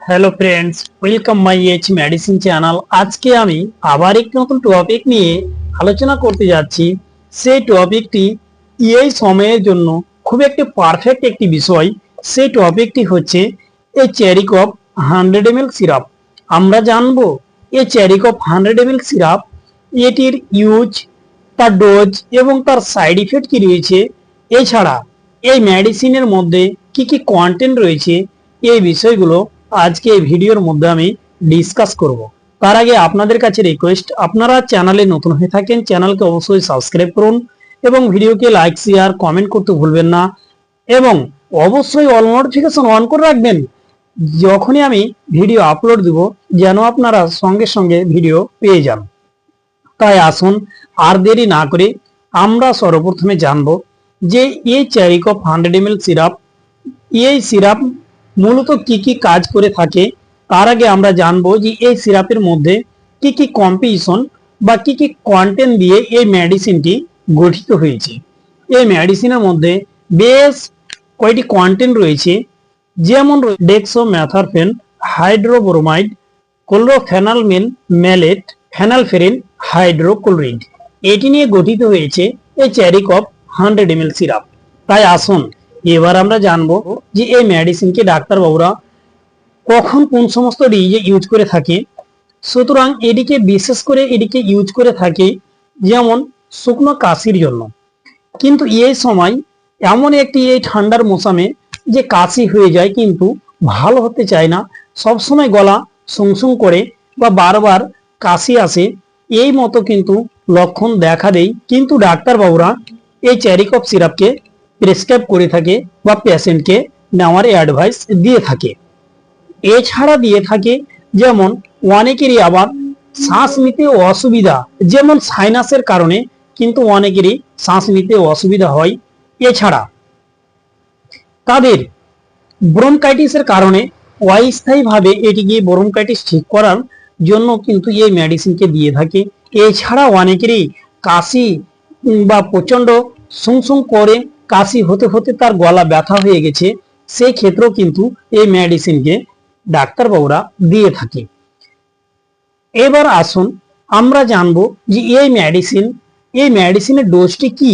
Hello friends, welcome my H medicine channel. আজকে আমি আবার একটি নতুন টপিক নিয়ে আলোচনা করতে যাচ্ছি। সেই টপিকটি এই সময়ের জন্য খুব একটি পারফেক্ট একটি বিষয়। সেই টপিকটি হচ্ছে এ চেরিকপ 100 ml সিরাপ। আমরা জানবো এ চেরিকপ 100 ml সিরাপ, এটির ইউজ, তার ডোজ এবং তার সাইড ইফেক্ট কি রয়েছে, এছাড়া এই মেডিসিনের মধ্যে কি কি কন্টেন্ট রয়েছে, এই বিষয়গুলো আজকে এই ভিডিওর মধ্যে আমি ডিসকাস করব। তার আগে আপনাদের কাছে রিকোয়েস্ট, আপনারা চ্যানেলে নতুন হয়ে থাকেন চ্যানেলকে অবশ্যই সাবস্ক্রাইব করুন এবং ভিডিওকে লাইক শেয়ার কমেন্ট করতে ভুলবেন না এবং অবশ্যই অল নোটিফিকেশন অন করে রাখবেন। যখনই আমি ভিডিও আপলোড দিব যেন আপনারা সঙ্গে সঙ্গে ভিডিও পেয়ে যান। তাই আসুন আর দেরি না করে আমরা সর্বপ্রথমে জানব যে এই চেরিকপ 100 ml সিরাপ, এই সিরাপ মূলত কি কি কাজ করে থাকে। তার আগে আমরা জানবো যে এই সিরাপের মধ্যে কি কি কম্পোজিশন বা কি কি কন্টেন্ট দিয়ে এই মেডিসিনটি গঠিত হয়েছে। এই মেডিসিনের মধ্যে বেশ কয়টি কন্টেন্ট রয়েছে, যেমন dextromethorphan, hydrobromide, chlorpheniramine mallet, phenylephrine hydrochloride, এটি নিয়ে গঠিত হয়েছে এই চেরিকপ 100 ml সিরাপ। তাই আসুন এবার আমরা জানবো যে এই মেডিসিনকে ডাক্তারবাবুরা কখন কোন সমস্ত ডিজে ইউজ করে থাকে। সুতরাং এটিকে বিশেষ করে ইউজ করে থাকে যেমন শুকনো কাশির জন্য। কিন্তু এই সময় এমন একটি এই ঠান্ডার মৌসুমে যে কাশি হয়ে যায় কিন্তু ভালো হতে চায় না, সবসময় গলা সুংসুং করে বা বারবার কাশি আসে, এই মতো কিন্তু লক্ষণ দেখা দেয়। কিন্তু ডাক্তারবাবুরা এই চেরিকপ সিরাপকে প্রেসক্রাইব করে থাকে বা পেশেন্টকে নেওয়ার অ্যাডভাইস দিয়ে থাকে। এছাড়া দিয়ে থাকে যেমন অনেকেরই আবার শ্বাস নিতে অসুবিধা, যেমন সাইনাসের কারণে কিন্তু অনেকেরই শ্বাস নিতে অসুবিধা হয়। এছাড়া তাদের ব্রঙ্কাইটিসের কারণে অস্থায়ীভাবে এটিকে ব্রঙ্কাইটিস ঠিক করার জন্য কিন্তু এই মেডিসিনকে দিয়ে থাকে। এছাড়া অনেকেরই কাশি বা প্রচন্ড সুংসুং করে কাশি হতে হতে তার গলা ব্যথা হয়ে গেছে, সেই ক্ষেত্রেও কিন্তু এই মেডিসিনকে ডাক্তারবাবুরা দিয়ে থাকে। এবার আসুন আমরা জানবো যে এই মেডিসিনের ডোজটি কি।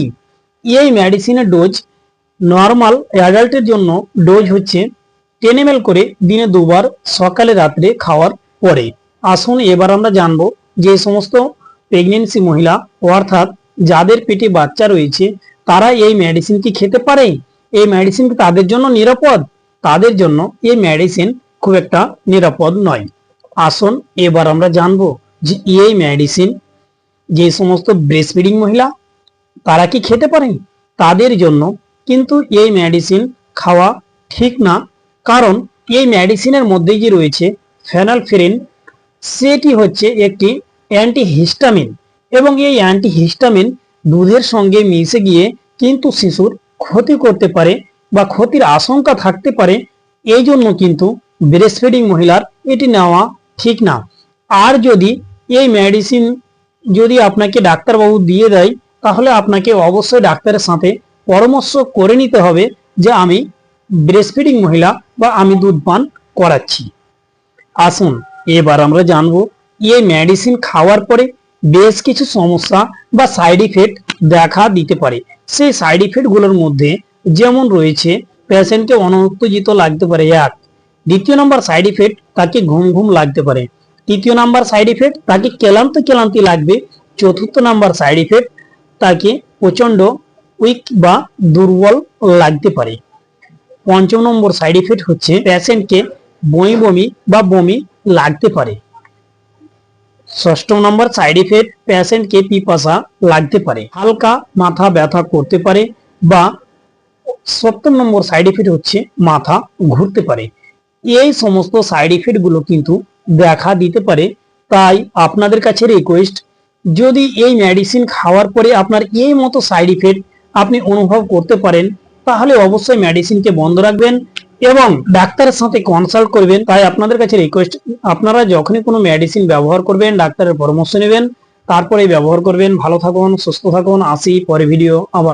এই মেডিসিনের ডোজ নর্মাল অ্যাডাল্টের জন্য ডোজ হচ্ছে 10 ml করে দিনে দুবার, সকালে রাত্রে খাওয়ার পরে। আসুন এবার আমরা জানবো যে সমস্ত প্রেগনেন্সি মহিলা অর্থাৎ যাদের পেটে বাচ্চা রয়েছে তারা এই মেডিসিন কি খেতে পারে, এই মেডিসিন কি তাদের জন্য নিরাপদ। তাদের জন্য এই মেডিসিন খুব একটা নিরাপদ নয়। আসুন এবার আমরা জানবো যে এই মেডিসিন যে সমস্ত ব্রেস্টফিডিং মহিলা তারা কি খেতে পারে। তাদের জন্য কিন্তু এই মেডিসিন খাওয়া ঠিক না, কারণ এই মেডিসিনের মধ্যে যে রয়েছে ফেনালফেরিন, সেটি হচ্ছে একটি অ্যান্টিহিস্টামিন এবং এই অ্যান্টিহিস্টামিন দুধের সঙ্গে মিশে গিয়ে কিন্তু শিশুর ক্ষতি করতে পারে বা ক্ষতির আশঙ্কা থাকতে পারে। এই জন্য কিন্তু ব্রেস্টফিডিং মহিলার এটি নেওয়া ঠিক না। আর যদি এই মেডিসিন যদি আপনাকে ডাক্তারবাবু দিয়ে দেয় তাহলে আপনাকে অবশ্যই ডাক্তারের সাথে পরামর্শ করে নিতে হবে যে আমি ব্রেস্টফিডিং মহিলা বা আমি দুধ পান করাচ্ছি। আসুন এবার আমরা জানবো এই মেডিসিন খাওয়ার পরে বেশ কিছু সমস্যা বা সাইড ইফেক্ট দেখা দিতে পারে। সেই সাইড ইফেক্ট গুলোর মধ্যে যেমন রয়েছে পেশেন্টকে অনুত্তেজিত লাগতে পারে এক, দ্বিতীয় নম্বর সাইড ইফেক্ট তাকে ঘুম ঘুম লাগতে পারে, তৃতীয় নাম্বার সাইড ইফেক্ট তাকে ক্লান্তি লাগবে, চতুর্থ নাম্বার সাইড ইফেক্ট তাকে প্রচন্ড উইক বা দুর্বল লাগতে পারে, পঞ্চম নম্বর সাইড ইফেক্ট হচ্ছে পেশেন্টকে বমি বা বমি লাগতে পারে, ষষ্ঠ নম্বর সাইড ইফেক্ট পেশেন্টকে পিপাসা লাগতে পারে, হালকা মাথা ব্যথা করতে পারে বা সপ্তম নম্বর সাইড ইফেক্ট হচ্ছে মাথা ঘুরতে পারে। এই সমস্ত সাইড ইফেক্ট গুলো কিন্তু দেখা দিতে পারে। তাই আপনাদের কাছে রিকোয়েস্ট, যদি এই মেডিসিন খাওয়ার পরে আপনার এই মতো সাইড ইফেক্ট আপনি অনুভব করতে পারেন তাহলে অবশ্যই মেডিসিনকে বন্ধ রাখবেন এবং ডাক্তারের সাথে কনসাল্ট করবেন। তাই আপনাদের কাছে রিকোয়েস্ট, আপনারা যখনই কোনো মেডিসিন ব্যবহার করবেন ডাক্তারের পরামর্শ নেবেন, তারপরে ব্যবহার করবেন। ভালো থাকুন, সুস্থ থাকুন, আসি পরে ভিডিও আবার।